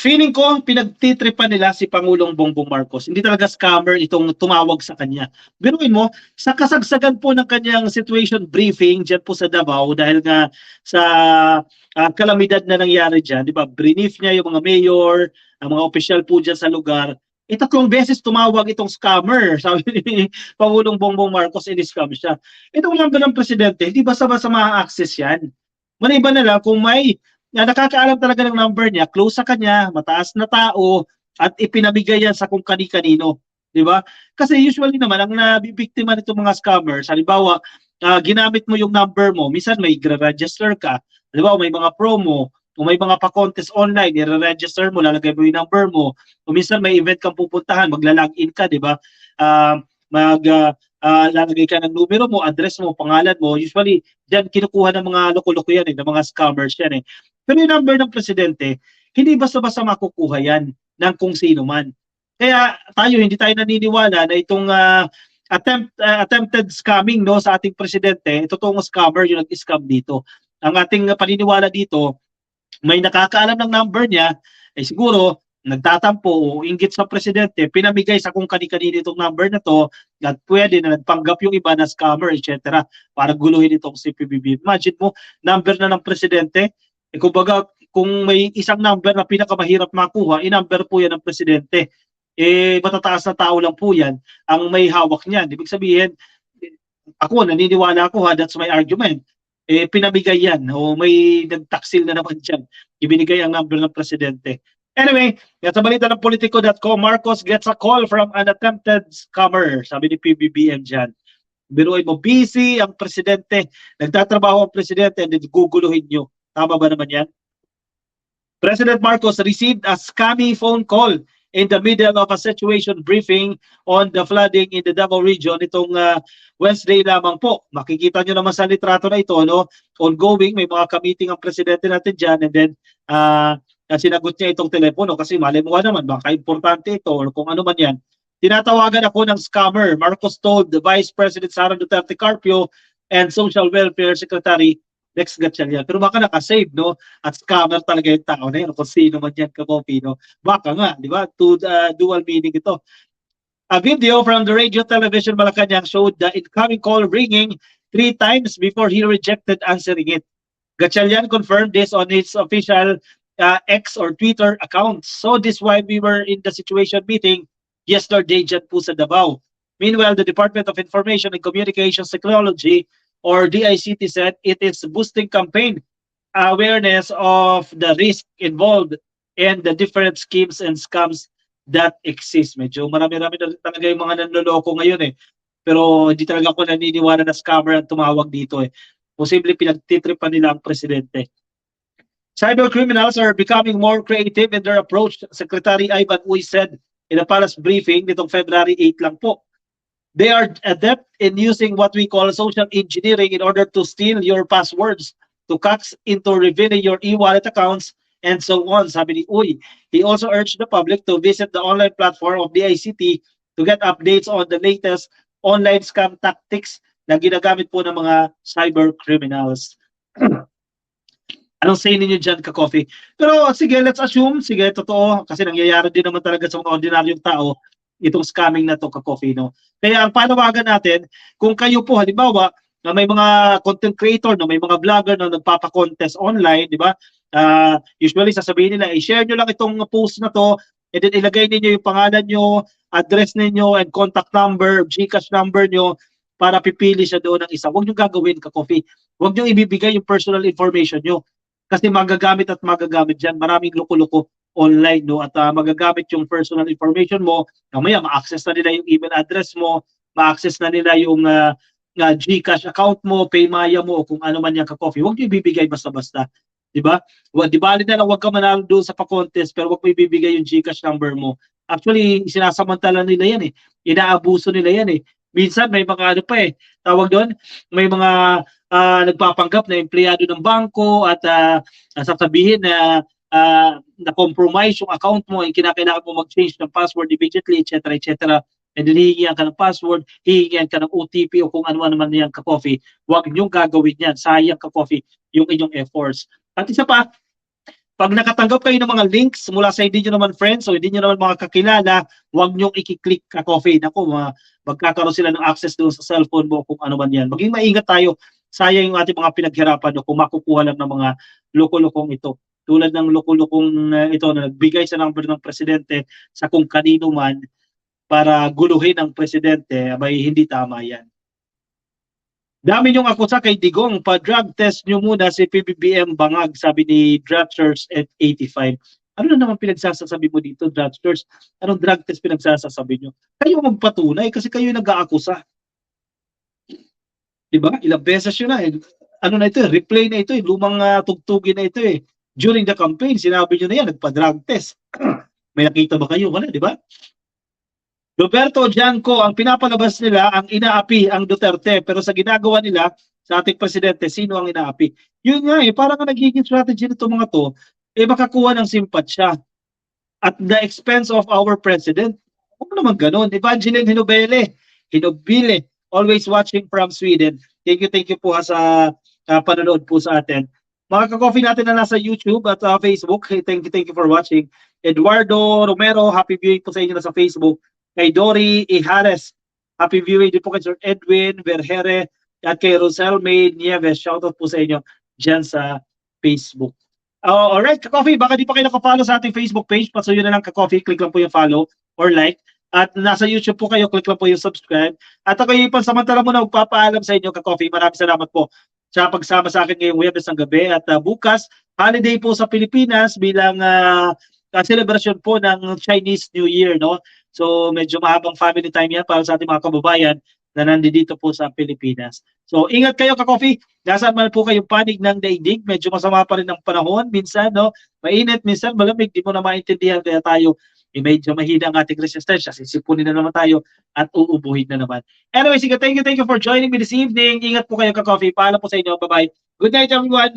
Feeling ko pinagtitripan nila si Pangulong Bongbong Marcos. Hindi talaga scammer itong tumawag sa kanya. Biruin mo, sa kasagsagan po ng kanyang situation briefing diyan po sa Davao dahil nga sa kalamidad na nangyari diyan, 'di ba? Brief niya yung mga mayor, ang mga opisyal po diyan sa lugar. Tatlong beses tumawag itong scammer. Sabi ni Pangulong Bongbong Marcos, in-scam siya. Itong number ng presidente, hindi basta-basta ma-access yan. Maliban na lang kung may nakakaalam talaga ng number niya, close sa kanya, mataas na tao, at ipinamigay yan sa kung kani-kanino. Di ba? Kasi usually naman, ang nabibiktima nito mga scammers, halimbawa, ginamit mo yung number mo, minsan may register ka, halimbawa may mga promo, o may mga pa-contest online, i-register mo, lalagay mo yung number mo, o minsan may event kang pupuntahan, magla-login ka, di ba? Lalagay ka ng numero mo, address mo, pangalan mo, usually, diyan kinukuha ng mga loko-loko yan, ng mga scammers yan. Pero yung number ng presidente, hindi basta-basta makukuha yan ng kung sino man. Kaya tayo, hindi tayo naniniwala na itong attempted scamming sa ating presidente, totoong scammer yung nag-scam dito. Ang ating paniniwala dito, may nakakaalam ng number niya, siguro nagtatampo o inggit sa presidente, pinamigay sa kung kani-kanino itong number na to, at pwede na nagpanggap yung iba na scammer, etc. para guluhin itong si PBB. Imagine mo, number na ng presidente, kumbaga, kung may isang number na pinakamahirap makuha, i-number po yan ng presidente. Matataas na tao lang po yan ang may hawak niyan. Ibig sabihin, ako, naniniwala ako that's my argument. Pinamigay yan o may nagtaksil na naman dyan. Ibinigay ang number ng presidente. Anyway, sa balita ng Politico.com, Marcos gets a call from an attempted scammer, sabi ni PBBM dyan. Biruin mo, busy ang presidente, nagtatrabaho ang presidente, and then guguluhin nyo. Tama ba naman yan? President Marcos received a scammy phone call in the middle of a situation briefing on the flooding in the Davao region itong Wednesday lamang po. Makikita nyo naman sa litrato na ito, ongoing, may mga ka-meeting ang presidente natin dyan, and then sinagot niya itong telepono kasi mali mo naman, baka importante ito or kung ano man yan. Tinatawagan ako ng scammer, Marcos told the Vice President Sara Duterte Carpio and Social Welfare Secretary Lex Gatchalian. Pero baka nakasave, at scammer talaga yung tao na yun, kung sino man yan ka-copy, baka nga, di ba? Dual meaning ito. A video from the Radio Television Malacanang showed the incoming call ringing 3 times before he rejected answering it. Gatchalian confirmed this on his official X or Twitter accounts. So this is why we were in the situation meeting yesterday dyan po sa Davao. Meanwhile, the Department of Information and Communications Technology or DICT said it is boosting campaign awareness of the risk involved and the different schemes and scams that exist. Medyo marami-rami na talaga yung mga nanloloko ngayon Pero hindi talaga ako naniniwala na scammer ang tumawag dito Posible pinagtitripan nila ang presidente. Cyber criminals are becoming more creative in their approach, Secretary Ivan Uy said in a palace briefing nitong February 8 lang po. They are adept in using what we call social engineering in order to steal your passwords, to hacks into revealing your e-wallet accounts, and so on, sabi ni Uy. He also urged the public to visit the online platform of the ICT to get updates on the latest online scam tactics na ginagamit po ng mga cyber criminals. Anong say ninyo dyan, ka-coffee? Pero sige, let's assume, totoo, kasi nangyayari din naman talaga sa mga ordinaryong tao itong scamming na to, ka-coffee, Kaya ang panawagan natin, kung kayo po, halimbawa, na may mga content creator, may mga vlogger na nagpapa-contest online, di ba? Usually, sasabihin nila, i-share nyo lang itong post na to, and then ilagay ninyo yung pangalan nyo, address ninyo, and contact number, GCash number nyo, para pipili siya doon ng isa. Huwag nyo gagawin, ka-coffee. Huwag nyo ibibigay yung personal information nyo. Kasi magagamit dyan. Maraming loko-loko online, at magagamit yung personal information mo. Mamaya, ma-access na nila yung email address mo, ma-access na nila yung GCash account mo, Paymaya mo, o kung ano man yung ka-coffee. Huwag nyo ibibigay basta-basta. Diba? Di bali na lang, huwag ka manalo doon sa pa-contest, pero huwag mo ibibigay yung GCash number mo. Actually, sinasamantala nila yan Inaabuso nila yan Minsan, may mga tawag doon, may mga nagpapanggap na empleyado ng bangko at sasabihin na na-compromise yung account mo, kinakailangan mo mag-change ng password immediately, etc. etc. And then hihingihan ka ng password, hihingihan ka ng OTP o kung ano naman yan, ka-coffee. Huwag niyong gagawin yan. Sayang, ka-coffee, yung inyong efforts. At isa pa, Pag nakatanggap kayo ng mga links mula sa hindi nyo naman friends o hindi nyo naman mga kakilala, huwag nyong i-click ka-coffee. Naku, magkakaroon sila ng access doon sa cellphone mo kung ano man yan. Maging maingat tayo. Sayang yung ating mga pinaghirapan no, kung makukuha lang ng mga loko-lokong ito. Tulad ng loko-lokong ito na nagbigay sa number ng presidente sa kung kanino man para guluhin ang presidente, abay hindi tama yan. Dami niyong akusa kay Digong, pa-drug test niyo muna si PBBM Bangag, sabi ni Drugsters at 85. Ano na naman pinagsasasabi mo dito, Drugsters? Anong drug test pinagsasasabi niyo? Kayo magpatunay kasi kayo yung nag-aakusa. Diba? Ilang beses yun na. Ano na ito, replay na ito, lumang tugtugin na ito eh. During the campaign, sinabi niyo na yan, nagpa-drug test. May nakita ba kayo? Wala, di ba? Roberto Janco, ang pinapalabas nila, ang inaapi ang Duterte, pero sa ginagawa nila sa ating presidente, sino ang inaapi? Yun nga eh, parang ang nagiging strategy nito mga to, eh makakuha ng simpatsya at the expense of our president. Huwag naman ganun. Evangeline Hinobile, always watching from Sweden. Thank you po sa panonood po sa atin. Mga ka-coffee natin na nasa YouTube at Facebook, thank you for watching. Eduardo Romero, happy viewing po sa inyo na sa Facebook. Kay Dory Ihares, happy viewing din po kay Sir Edwin Vergere at kay Rosel May Nieves. Shoutout po sa inyo dyan sa Facebook. Alright, ka-coffee, baka di pa kayo nakafollow sa ating Facebook page, pasuyo na lang ka-coffee, click lang po yung follow or like. At nasa YouTube po kayo, click lang po yung subscribe. At ako yung pansamantala muna magpapaalam sa inyo, ka-coffee. Maraming salamat po sa pagsama sa akin ngayong Huwebes ng gabi. At bukas, holiday po sa Pilipinas bilang celebration po ng Chinese New Year, no? So medyo mahabang family time yan para sa ating mga kababayan na nandito po sa Pilipinas. So ingat kayo ka-coffee, nasaan man po kayong panig ng daigdig, medyo masama pa rin ang panahon, minsan no, mainit, minsan malamig, di mo na maintindihan kaya tayo, medyo mahina ang ating resistensya, sisipunin na naman tayo at uubuhin na naman. Anyway, sige, thank you for joining me this evening. Ingat po kayo ka-coffee, paalam po sa inyo, bye-bye. Good night everyone!